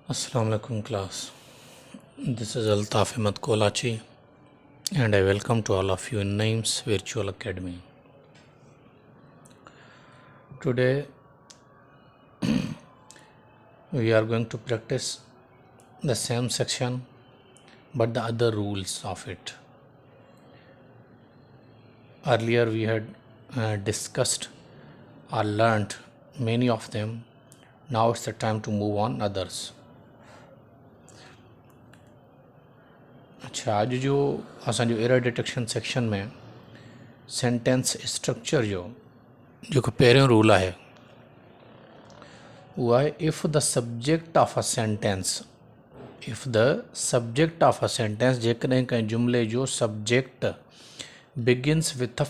Assalamu alaikum class. This is Altaf Ahmed Kolachi and I welcome to all of you in Names Virtual Academy. Today we are going to practice the same section but the other rules of it. Earlier we had discussed or learnt many of them. Now it's the time to move on others. अच्छा, आज जो असांजो error detection section में sentence structure जो पहिरियों rule है वो है if the subject of a sentence जेकॾहिं कंहिं जुमिले जो subject begins with a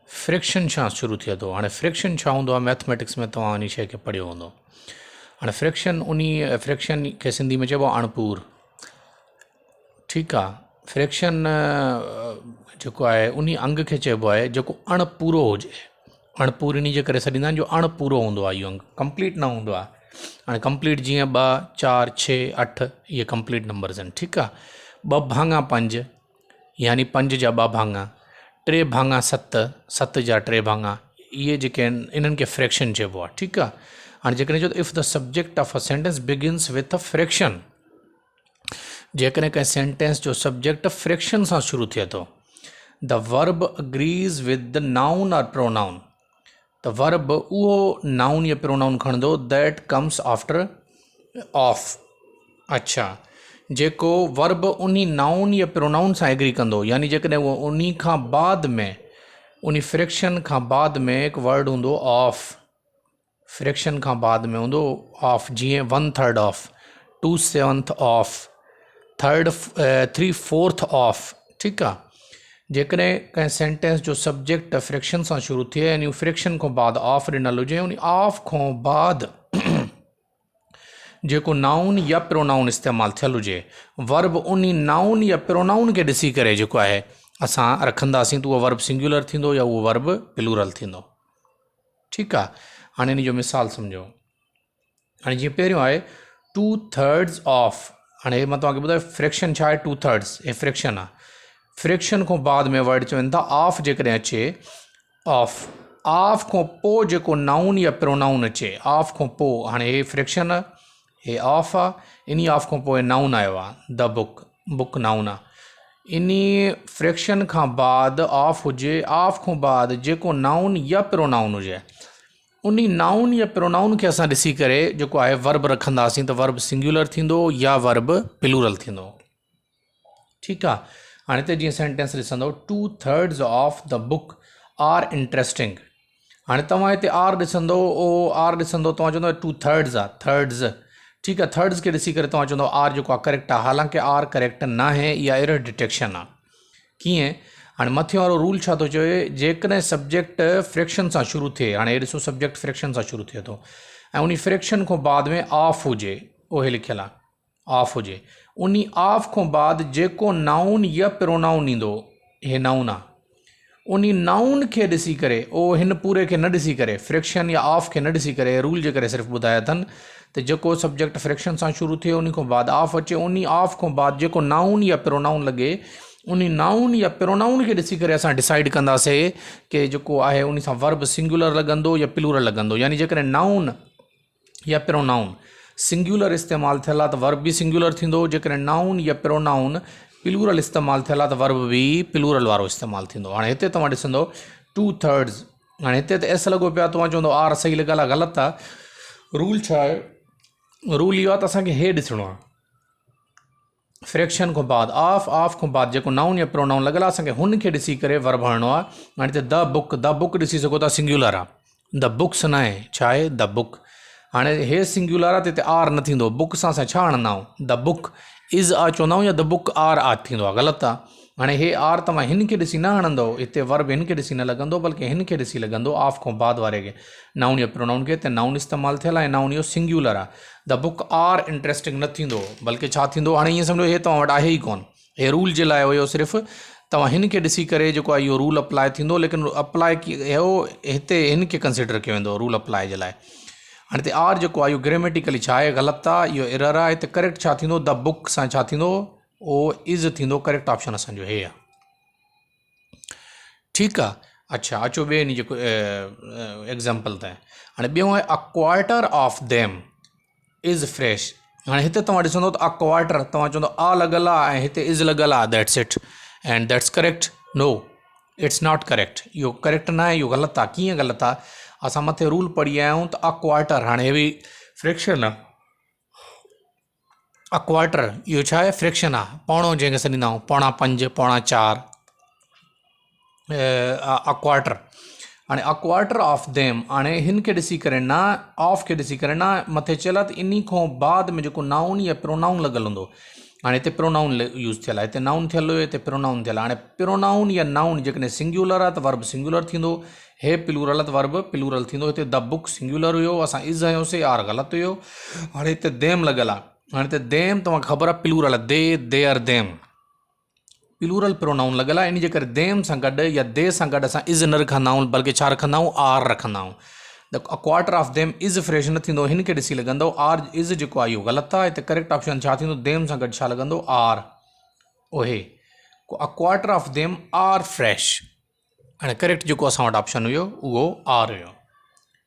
friction सां शुरू थिए थो। हाणे फ्रिक्शन छा हूंदो आहे, मैथमेटिक्स में तव्हां उन शइ खे पढ़ियो हूंदो। हाणे फ्रिक्शन खे सिंधी में चइबो आहे अणपूर। ठीकु आहे, फ्रिक्शन जेको आहे उन अंग खे चइबो आहे जेको अणपूरो हुजे। अणपूर इन जे करे सॾींदा आहिनि जो अणपूरो हूंदो आहे, इहो अंग कंप्लीट न हूंदो आहे। हाणे कंप्लीट जीअं 2, 4, 6, 8 इहे कंप्लीट नंबर्स आहिनि। ठीकु आहे, 2 भाङा 5 यानी 5 जा 2 भाङा, 3 भाङा 7, 7 जा 3 भाङा, इहे जेके आहिनि इन्हनि खे फ्रैक्शन चइबो आहे। ठीकु आहे, हाणे जेकॾहिं चओ if the subject of a sentence begins with a fraction, जेकॾहिं कंहिं सेंटेंस जो सब्जेक्ट फ्रैक्शन सां शुरू थिए थो, the verb agrees with the noun और प्रोनाउन, त वर्ब उहो नाउन या प्रोनाउन खणंदो दैट कम्स आफ्टर ऑफ। अच्छा, जेको वर्ब उन नाउन या प्रोनाउन सां एग्री कंदो, यानी जेकॾहिं उहो उन खां बाद में उन फ्रैक्शन खां बाद में हिकु वर्ड हूंदो ऑफ, फ्रैक्शन खां बाद में हूंदो ऑफ, जीअं 1/3 ऑफ, 2/7 ऑफ, 3/4 ऑफ। ठीकु आहे, जेकॾहिं कंहिं सेंटेंस जो सब्जेक्ट फ्रैक्शन सां शुरू थिए यानी फ्रैक्शन खां बाद ऑफ ॾिनल हुजे, उन ऑफ खां बाद जेको नाउन या प्रोनाउन इस्तेमालु थियल हुजे, वर्ब उन नाउन या प्रोनाउन खे ॾिसी करे जेको आहे असां रखंदासीं, त उहो वर्ब सिंगुलर थींदो या उहो वर्ब प्लूरल थींदो। ठीकु आहे, हाणे इन जो मिसाल सम्झो। हाणे जीअं पहिरियों आहे 2/3 ऑफ। हाणे मां तव्हांखे ॿुधायो फ्रैक्शन छा आहे। 2/3 हे फ्रैक्शन आहे। फ्रैक्शन खां बाद में वर्ड चवनि था ऑफ, जेकॾहिं अचे ऑफ, ऑफ खां पोइ जेको नाउन या प्रोनाउन अचे, ऑफ खां पोइ, हाणे हे फ्रैक्शन हे ऑफ आहे, इन ऑफ खां पोइ नाउन आयो आहे, द बुक, बुक नाउन आहे। इन फ्रैक्शन खां बाद ऑफ हुजे, ऑफ खां बाद जेको नाउन या प्रोनाउन हुजे, उन नाउन या प्रोनाउन खे असां ॾिसी करे जेको आहे वर्ब रखंदासीं, त वर्ब सिंगुलर थींदो या वर्ब प्लूरल थींदो। ठीकु आहे, हाणे हिते जीअं सेंटेंस ॾिसंदो 2/3 of the book are interesting. हाणे तव्हां हिते आर ॾिसंदो, आर ॾिसंदो तव्हां चवंदो 2/3 आहे, थर्ड्स। ठीकु आहे, थर्ड्स खे ॾिसी करे तव्हां चवंदो आर जेको आहे करेक्ट आहे, हालांकि आर करेक्ट न आहे, इहा एरर डिटेक्शन आहे। कीअं? हाणे मथे वारो रूल छा थो चवे, जेकॾहिं सब्जेक्ट फ्रैक्शन सां शुरू थिए, हाणे हे ॾिसो सब्जेक्ट फ्रैक्शन सां शुरू थिए थो ऐं उन फ्रैक्शन खां बाद में ऑफ हुजे, उहे लिखियलु आहे ऑफ हुजे, उन ऑफ खां बाद जेको नाउन या प्रोनाउन ईंदो, हे नाउन आहे, उन नाउन खे ॾिसी करे, उहो हिन पूरे खे न ॾिसी करे, फ्रैक्शन या ऑफ खे न ॾिसी करे, रूल जे करे सिर्फ़ु ॿुधाया अथनि त जेको सब्जेक्ट फ्रैक्शन सां शुरू थिए उन खां बाद ऑफ अचे, उन ऑफ खां बाद जेको नाउन या प्रोनाउन लॻे, उन नाउन या प्रोनाउन खे ॾिसी करे असां डिसाइड कंदासीं कि जेको आहे उन सां वर्ब सिंगुलर लॻंदो या प्लूरल लॻंदो। यानी जेकॾहिं नाउन या प्रोनाउन सिंगुलर इस्तेमालु थियल आहे त वर्ब बि सिंगुलर थींदो, जेकॾहिं नाउन या प्रोनाउन प्लूरल इस्तेमालु थियल आहे त वर्ब बि प्लूरल वारो इस्तेमालु थींदो। हाणे हिते तव्हां ॾिसंदो 2/3, हाणे हिते त एस लॻो पियो आहे, तव्हां चवंदो आर सही लॻियल आहे, ग़लति आहे। रूल छा आहे? रूल इहो आहे त असांखे हे ॾिसणो आहे, फ्रैक्शन खां बाद ऑफ, ऑफ खां बाद जेको नाउन या प्रोनाउन लॻियल आहे, असांखे हुनखे ॾिसी करे वर्ब हणणो आहे। हाणे हिते द बुक ॾिसी सघो था, सिंगुलर आहे, द बुक्स न आहे, छा आहे द बुक। हाणे हे सिंगुलर आहे त हिते आर न थींदो, बुक सां असां छा हणंदा आहियूं, द बुक इज़ आ चवंदा आहियूं या द बुक आर आ थींदो आहे, ग़लति आहे। हाणे हे आर तव्हां हिन खे ॾिसी न हणंदो, हिते वर्ब हिन खे ॾिसी न लॻंदो, बल्कि हिन खे ॾिसी लॻंदो ऑफ खां बाद वारे खे, नाउन या प्रोनाउन खे। हिते नाउन इस्तेमालु थियल आहे, नाउन इहो सिंगुलर आहे, द बुक आर इंट्रस्टिंग न थींदो, बल्कि छा थींदो, हाणे ईअं सम्झो हे तव्हां वटि आहे ई कोन, हे रूल जे लाइ हुयो सिर्फ़ु तव्हां हिन खे ॾिसी करे जेको आहे इहो रूल अप्लाई थींदो, लेकिन अप्लाई हो हिते हिन खे कंसिडर कयो वेंदो रूल अप्लाई जे लाइ। हाणे हिते आर जेको आहे इहो ग्रेमेटिकली छा आहे, ग़लति आहे, इहो एरर आहे। हिते करेक्ट छा थींदो, द बुक सां छा थींदो, ओ इज़ थींदो। करेक्ट ऑप्शन असांजो हे आहे। ठीकु आहे। अच्छा अचो ॿिए नी जेको एग्ज़ाम्पल ते। हाणे ॿियो आहे अ quarter of them is fresh. हाणे हिते तव्हां ॾिसंदो त अ क्वार्टर तव्हां चवंदो आ लॻल आहे ऐं हिते इज़ लॻल आहे, that's it and that's correct. No, it's not correct. इहो करेक्ट न आहे, इहो ग़लति आहे। कीअं ग़लति आहे, असां मथे रूल पढ़ी आया आहियूं त अ क्वार्टर, हाणे हे बि फ्रैक्शन आहे। अ क्वार्टर इहो छा आहे, फ्रैक्शन आहे। पौणो जंहिंखे सॾींदा आहियूं, पौणा 5, पौणा 4, अ क्वार्टर। हाणे अ क्वार्टर ऑफ देम, हाणे हिन खे ॾिसी करे न, ऑफ खे ॾिसी करे न, मथे चयल आहे त इन खां बाद में जेको नाउन या प्रोनाउन लॻल हूंदो। हाणे हिते प्रोनाउन यूज़ थियल आहे, हिते नाउन थियल हुयो, हिते प्रोनाउन थियल आहे। हाणे प्रोनाउन या नाउन जेकॾहिं सिंगुलर आहे त वर्ब सिंगुलर थींदो, हे प्लूरल आहे त वर्ब प्लूरल थींदो। हिते द बुक सिंगुलर हुयो, असां इज़ हयोसीं, आर ग़लति हुयो। हाणे हिते देम लॻल आहे। हाणे हिते देम तव्हांखे ख़बर आहे प्लूरल आहे, दे, देयर, देम, प्लूरल प्रोनाउन लॻल आहे। इन जे करे देम सां गॾु या दे सां गॾु असां इज़ न रखंदा आहियूं, बल्कि छा रखंदा आहियूं, आर रखंदा आहियूं। The quarter of them is fresh न थींदो, हिन खे ॾिसी लॻंदो आर इज़ जेको आहे इहो ग़लति आहे। हिते करेक्ट ऑप्शन छा थींदो, देम सां गॾु छा लॻंदो, आर। ओहे a quarter of them are fresh. हाणे करेक्ट जेको असां वटि ऑप्शन हुयो उहो आर हुयो।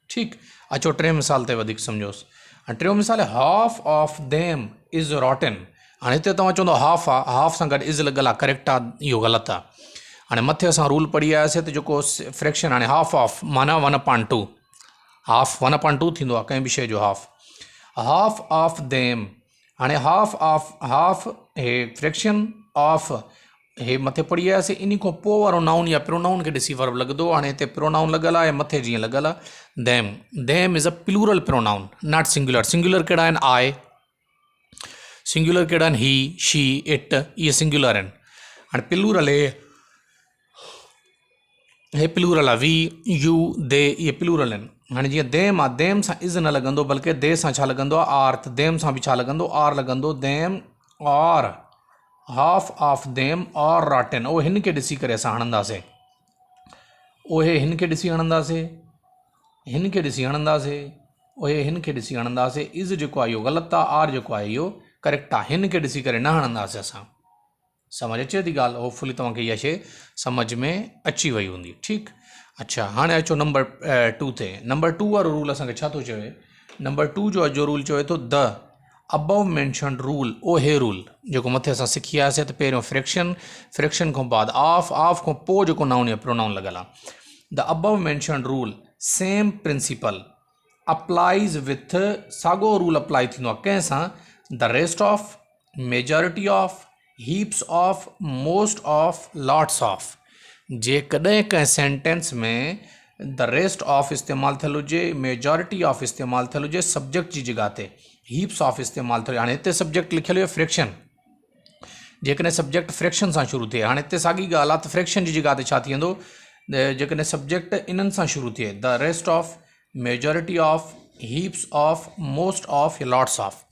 ठीकु। अचो टे मिसाल ते वधीक सम्झोसि। हाणे टियों मिसाल आहे हाफ ऑफ देम इज़ रॉटन। हाणे हिते तव्हां चवंदो हाफ आहे, हाफ सां गॾु इज़ लॻल आहे, करेक्ट आहे, इहो ग़लति आहे। हाणे मथे असां रूल पढ़ी आयासीं त जेको फ्रैक्शन, हाणे हाफ ऑफ माना 1/2, हाफ 1/2 थींदो आहे कंहिं बि शइ जो हाफ। हाफ ऑफ देम, हाणे हाफ ऑफ, हाफ हे फ्रैक्शन ऑफ, हे मथे पढ़ी आयासीं। इन खां पोइ वारो नाउन या प्रोनाउन खे ॾिसी वर्ब लॻंदो। हाणे हिते प्रोनाउन लॻल आहे, मथे जीअं लॻल आहे them. Them is a plural pronoun, not singular. Singular कहिड़ा आहिनि, आई। सिंगुलर कहिड़ा आहिनि, ही, शी, इट, इहे सिंगुलर आहिनि। हाणे प्लूरल हे प्लूरल आहे, वी, यू, दे, इहे प्लूरल आहिनि। हाणे जीअं देम आहे, देम सां इज़ न लॻंदो, बल्कि दे सां छा लॻंदो आहे, आर। त देम सां बि छा लॻंदो, आर लॻंदो। देम और हाफ ऑफ देम और रॉटन। उहो हिन खे ॾिसी करे असां हणंदासीं, उहे हिन खे ॾिसी हणंदासीं, हिन खे ॾिसी हणंदासीं, उहे हिन खे ॾिसी हणंदासीं। इज़ जेको आहे इहो ग़लति आहे, आर जेको आहे इहो करेक्ट आहे। हिन खे ॾिसी करे न हणंदासीं असां। समझ अचे थी ॻाल्हि? होपफुली तव्हांखे इहा शइ सम्झ में अची वई हूंदी। ठीकु। अच्छा हाणे अचो नंबर 2 ते। नंबर 2 वारो रूल असांखे छा थो चवे, नंबर 2 जो रूल चवे थो द अबव मैंशनड रूल, ओ हे रूल जेको मथे असां सिखी आयासीं त पहिरियों फ्रैक्शन, फ्रैक्शन खां बाद ऑफ, ऑफ खां पोइ जेको नाउन या प्रोनाउन लॻल आहे। The above mentioned rule same principle applies with, साॻियो रूल अप्लाई थींदो आहे कंहिंसां, the rest of, majority of, heaps of, most of, lots of. जेकॾहिं कंहिं सेंटेंस में द रेस्ट ऑफ इस्तेमालु थियल हुजे, मेजॉरिटी ऑफ इस्तेमालु थियल हुजे सब्जेक्ट जी जॻह ते, हीप्स ऑफ इस्तेमालु थियल, हाणे हिते सब्जेक्ट लिखियलु हुयो फ्रैक्शन, जेकॾहिं सब्जेक्ट फ्रैक्शन सां शुरू थिए। हाणे हिते साॻी ॻाल्हि आहे त फ्रैक्शन जी जॻह ते छा थी वेंदो, जेकॾहिं सब्जेक्ट इन्हनि सां शुरू थिए, the rest of, majority of, heaps of, most of, lots of.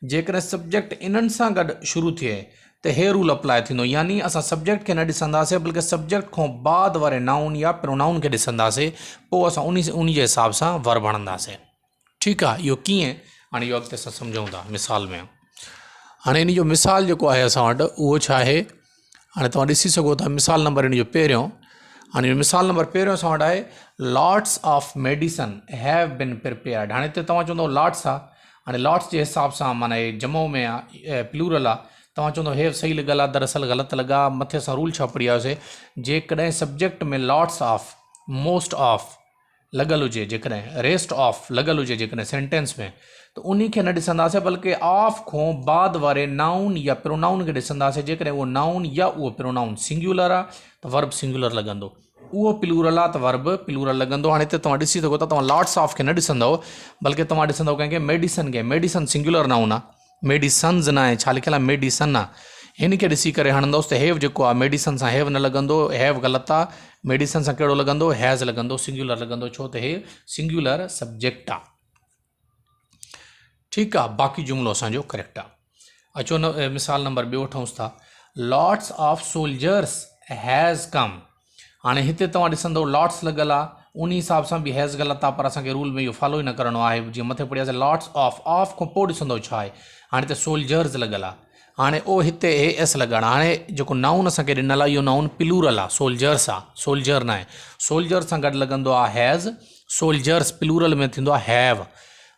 जेकॾहिं सब्जेक्ट इन्हनि सां गॾु शुरू थिए त हे रूल अप्लाई थींदो, यानी असां सब्जेक्ट खे न ॾिसंदासीं बल्कि सब्जेक्ट खां बाद वारे नाउन या प्रोनाउन खे ॾिसंदासीं, पोइ असां उन जे हिसाब सां वर्ब हणंदासीं। ठीकु आहे। इहो कीअं, हाणे इहो अॻिते असां सम्झूं था मिसाल में। हाणे इन जो मिसाल जेको आहे असां वटि उहो छा आहे, हाणे तव्हां ॾिसी सघो था मिसाल नंबर इन जो पहिरियों। हाणे मिसाल नंबर पहिरियों असां वटि आहे lots of medicine have been prepared. हाणे हिते तव्हां चवंदो लॉट्स आहे, हाणे लॉट्स जे हिसाब सां माना हे जमो में आहे, प्लूरल आहे, तव्हां चवंदो हे सही लॻल आहे, दरअसल ग़लति लॻा। मथे असां रूल छा पढ़ी आयोसीं, जेकॾहिं सब्जेक्ट में लॉट्स ऑफ, मोस्ट ऑफ लॻल हुजे, जेकॾहिं रेस्ट ऑफ लॻल हुजे जेकॾहिं सेंटेंस में, त उन खे न ॾिसंदासीं बल्कि ऑफ खां बाद वारे नाउन या प्रोनाउन खे ॾिसंदासीं। जेकॾहिं उहो नाउन या उहो प्रोनाउन सिंगुलर आहे त वर्ब सिंगुलर लॻंदो, उहो प्लूरल आहे त वर्ब प्लूरल लॻंदो। हाणे हिते तव्हां ॾिसी सघो था, तव्हां लॉट्स ऑफ खे न ॾिसंदव बल्कि तव्हां ॾिसंदव कंहिंखे मेडिसन खे। मेडिसन सिंगुलर नाउन आहे, मेडिसन्स न आहे, छा लिखियलु आहे, मेडिसन आहे। हिन खे ॾिसी करे हणंदोसि त हैव जेको आहे मेडिसन सां हैव न लॻंदो, हैव ग़लति आहे। मेडिसन सां कहिड़ो लॻंदो, हैज़ लॻंदो, सिंगुलर लॻंदो, छो त हे सिंगुलर सब्जेक्ट आहे। ठीकु आहे। बाक़ी जुमिलो असांजो करेक्ट आहे। अचो मिसाल नंबर ॿियो वठूंसि था, lots of soldiers has come. हाणे हिते तव्हां ॾिसंदव लॉट्स लॻल आहे, उन हिसाब सां बि हैज़ ग़लति आहे, पर असांखे रूल में इहो फॉलो ई न करिणो आहे। जीअं मथे पढ़ियासीं लॉट्स ऑफ खां पोइ ॾिसंदो छा आहे। हाणे हिते सोल्जर्स लॻियल आहे, हाणे ओ हिते ए एस लॻाइणु आहे। हाणे जेको नाउन असांखे ॾिनल आहे इहो नाउन प्लूरल आहे, सोल्जर्स आहे, सोल्जर न आहे। सोल्जर सां गॾु लॻंदो आहे हैज़, सोल्जर्स प्लूरल में थींदो आहे हैव।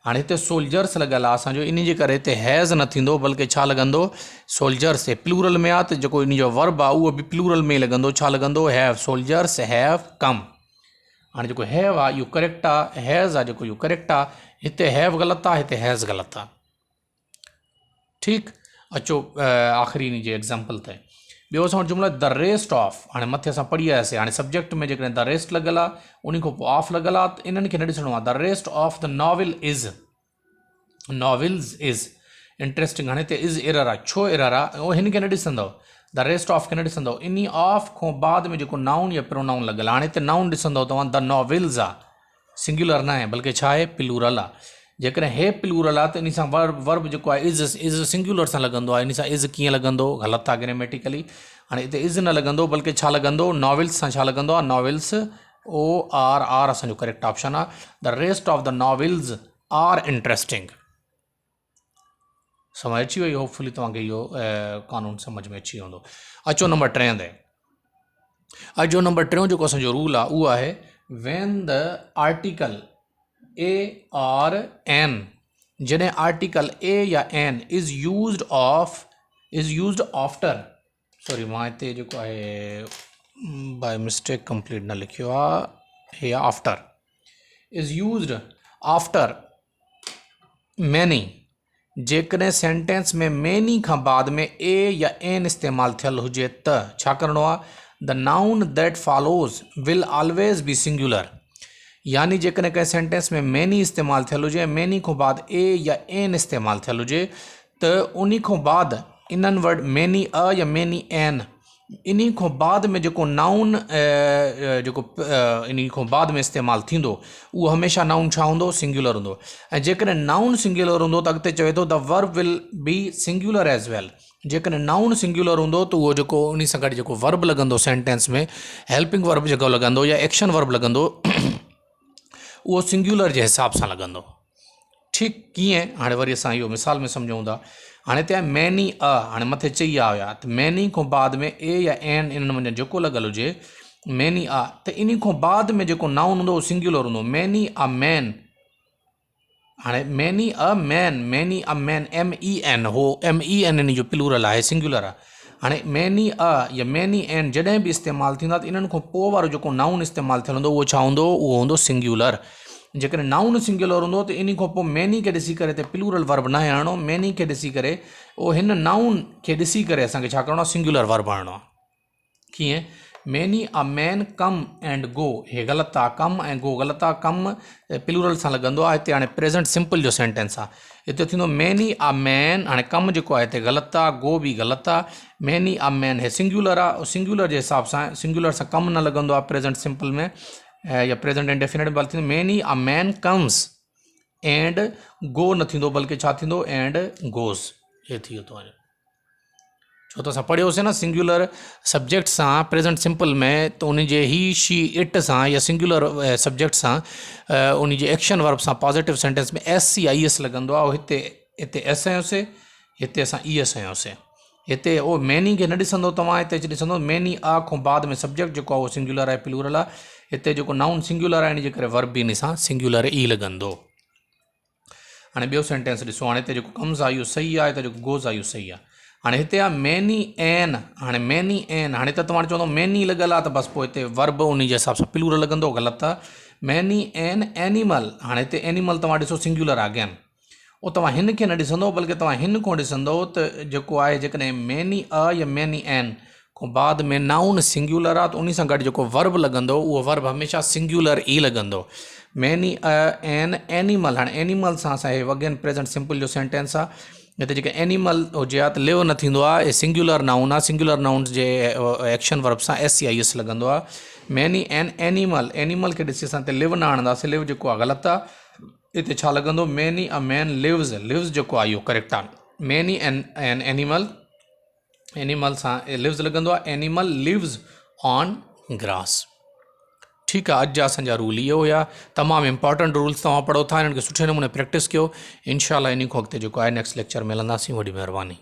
हाणे हिते सोल्जर्स लॻियल आहे असांजो, इन जे करे हिते हैज़ न थींदो, बल्कि छा लॻंदो, सोल्जर्स। प्लूरल में आहे त जेको इन जो वर्ब आहे उहो बि प्लूरल में ई लॻंदो, छा लॻंदो, हैव। Soldiers have come. हाणे जेको हैव आहे इहो करेक्ट आहे, हैज़ आहे जेको इहो करेक्ट आहे। हिते हैव ग़लति आहे, हिते हैज़ ग़लति आहे। ठीकु, अचो आख़िरी इन जे एग्ज़ाम्पल ते। ॿियो असां वटि जुमिलो द रेस्ट ऑफ। हाणे मथे असां पढ़ी आयासीं, हाणे सब्जेक्ट में जेकॾहिं द रेस्ट लॻियल आहे, उन खां पोइ ऑफ लॻियल आहे, त इन्हनि खे न ॾिसणो आहे। The rest of the novel is, novels is interesting. हाणे हिते इज़ एरर आहे, छो एरर आहे, उहो हिन खे न ॾिसंदव, द रेस्ट ऑफ खे न ॾिसंदव। इन ऑफ खां बाद में जेको नाउन या प्रोनाउन लॻियल आहे, हाणे हिते नाउन ॾिसंदव तव्हां, द नॉविल्स आहे, सिंगुलर न आहे, बल्कि छा आहे, प्लूरल आहे। जेकॾहिं हे प्लूरल आहे त इन सां वर्ब जेको आहे इज़ सिंगुलर सां लॻंदो आहे, इन सां इज़ कीअं लॻंदो, ग़लति आहे ग्रेमेटिकली। हाणे हिते इज़ न लॻंदो, बल्कि छा लॻंदो, नॉविल्स सां छा लॻंदो आहे, नॉविल्स, ओ आर आर असांजो करेक्ट ऑप्शन आहे। The rest of the novels are interesting. समझ अची वई, होपफुली तव्हांखे इहो कानून सम्झ में अची वेंदो। अचो नंबर 3 ते। अचो नंबर 3 जेको असांजो रूल आहे उहो आहे, व्हेन द आर्टिकल ए और एन, जॾहिं आर्टिकल ए या an is used after, sorry मां हिते जेको आहे बाय मिस्टेक कंप्लीट न लिखियो आहे, हे after, is used after many. जेकॾहिं सेंटेंस में मैनी खां बाद में ए या एन इस्तेमालु थियल हुजे त छा करिणो आहे, the noun that follows will always be singular. यानी जेकॾहिं कंहिं सेंटेंस में मैनी इस्तेमालु थियल हुजे, मैनी खां बाद ए या एन इस्तेमालु थियल हुजे, त उन खां बाद इन्हनि वर्ड मैनी अ या मैनी एन, इन खां बाद में जेको नाउन जेको इन खां बाद में इस्तेमालु थींदो उहो हमेशह नाउन छा हूंदो, सिंगुलर हूंदो। ऐं जेकॾहिं नाउन सिंगुलर हूंदो त अॻिते चवे थो the verb will be singular as well. जेकॾहिं नाउन सिंगुलर हूंदो त उहो जेको उन सां गॾु जेको वर्ब लॻंदो सेंटेंस में, हेल्पिंग वर्ब जेको लॻंदो या एक्शन वर्ब लॻंदो, उहो सिंगुलर जे हिसाब सां लॻंदो। ठीकु, कीअं, हाणे वरी असां इहो मिसाल में सम्झूं था। हाणे हिते मैनी अ, हाणे मथे चई आ हुया त मैनी खां बाद में ए या एन इन्हनि में जेको लॻल हुजे, मैनी आ, त इन खां बाद में जेको नाउन हूंदो उहो सिंगुलर हूंदो। मैनी अ मैन, हाणे many a man, many a man, MEN, हो MEN इन जो प्लूरल आहे, सिंगुलर आहे। हाणे मैनी अ या मैनी एन जॾहिं बि इस्तेमालु थींदा त इन्हनि खां पोइ वारो जेको नाउन इस्तेमालु थियल हूंदो उहो छा हूंदो, उहो हूंदो सिंगुलर। जेकॾहिं नाउन सिंगुलर हूंदो त इन खां पोइ मैनी खे ॾिसी करे त प्लूरल वर्ब न हणिणो, मैनी खे ॾिसी करे उहो हिन नाउन खे ॾिसी करे असांखे छा करिणो आहे, सिंगुलर वर्ब हणिणो आहे। कीअं, many a man come and go, हे ग़लति आहे, कम ऐं गो ग़लति आहे, कम प्लूरल सां लॻंदो आहे। हिते हाणे प्रेज़ेंट सिंपल जो सेंटेंस आहे, हिते थींदो मैनी अ मैन, हाणे कम जेको आहे हिते ग़लति आहे, गो बि ग़लति आहे। मैनी अ मैन हे सिंगुलर आहे, सिंगुलर जे हिसाब सां, सिंगुलर सां कम न लॻंदो आहे प्रेज़ेंट सिंपल में या प्रेज़ेंट इंडेफिनिट में थींदो many a man comes and go न थींदो, बल्कि छा थींदो, एंड गोज़। हे थी वियो तव्हांजो। छो त असां पढ़ियोसीं न, सिंगुलर सब्जेक्ट सां प्रेज़ेंट सिंपल में, त उन जे ही शी इट सां या सिंगुलर सब्जेक्ट सां उन जे एक्शन वर्ब सां पॉजिटिव सेंटेंस में SCIS लॻंदो आहे। हिते एस आयोसीं, हिते असां ES आयोसीं। हिते उहो मैनी खे न ॾिसंदो तव्हां, हिते ॾिसंदो मैनी आ खां बाद में सब्जेक्ट जेको आहे उहो सिंगुलर आहे, प्लूरल आहे। हिते जेको नाउन सिंगुलर आहे इन जे करे वर्ब बि इन सां सिंगुलर ई लॻंदो। हाणे ॿियो सेंटेंस ॾिसो, हाणे हिते जेको कम्स आहे इहो सही आहे, हिते जेको गोज़ आहे इहो सही आहे। हाणे हिते आहे मैनी एन, हाणे मैनी एन, हाणे त तव्हां चवंदो मैनी लॻियल आहे त बसि पोइ हिते वर्ब उन जे हिसाब सां प्लूरल लॻंदो, ग़लति आहे। मैनी एन एनिमल, हाणे हिते एनिमल तव्हां ॾिसो सिंगुलर आहे अगेन, उहो तव्हां हिन खे न ॾिसंदो, बल्कि तव्हां हिन खां ॾिसंदो त जेको आहे जेकॾहिं मैनी अ या मैनी एन खां बाद में नाउन सिंगुलर आहे त उन सां गॾु जेको वर्ब लॻंदो उहो वर्ब हमेशह सिंगुलर ई लॻंदो। मैनी अ एन एनिमल, हाणे एनिमल सां असां हे अगेन प्रेज़ेंट सिंपल जो सेंटेंस आहे। हिते जेके एनिमल हुजे आहे त लिव न थींदो आहे, हे सिंगुलर नाउन आहे, सिंगुलर नाउन जे एक्शन वर्ब सां SCIS लॻंदो आहे। मैनी एन एनिमल, एनिमल खे ॾिसी असां हिते लिव न आणंदासीं, लिव जेको आहे ग़लति आहे। हिते छा लॻंदो, many a man lives, lives जेको आहे इहो करेक्ट आहे। मैनी एन एनिमल, एनिमल सां लिव्स लॻंदो आहे, एनिमल लिव्स ऑन ग्रास। ठीकु आहे, अॼु जा असांजा रूल इहो हुया, तमामु इंपॉर्टेंट रूल्स तव्हां पढ़ो था, हिननि खे सुठे नमूने प्रैक्टिस कयो। इंशाल्लाह इन खां अॻिते जेको आहे नेक्स्ट लेक्चर मिलंदासीं। वॾी महिरबानी।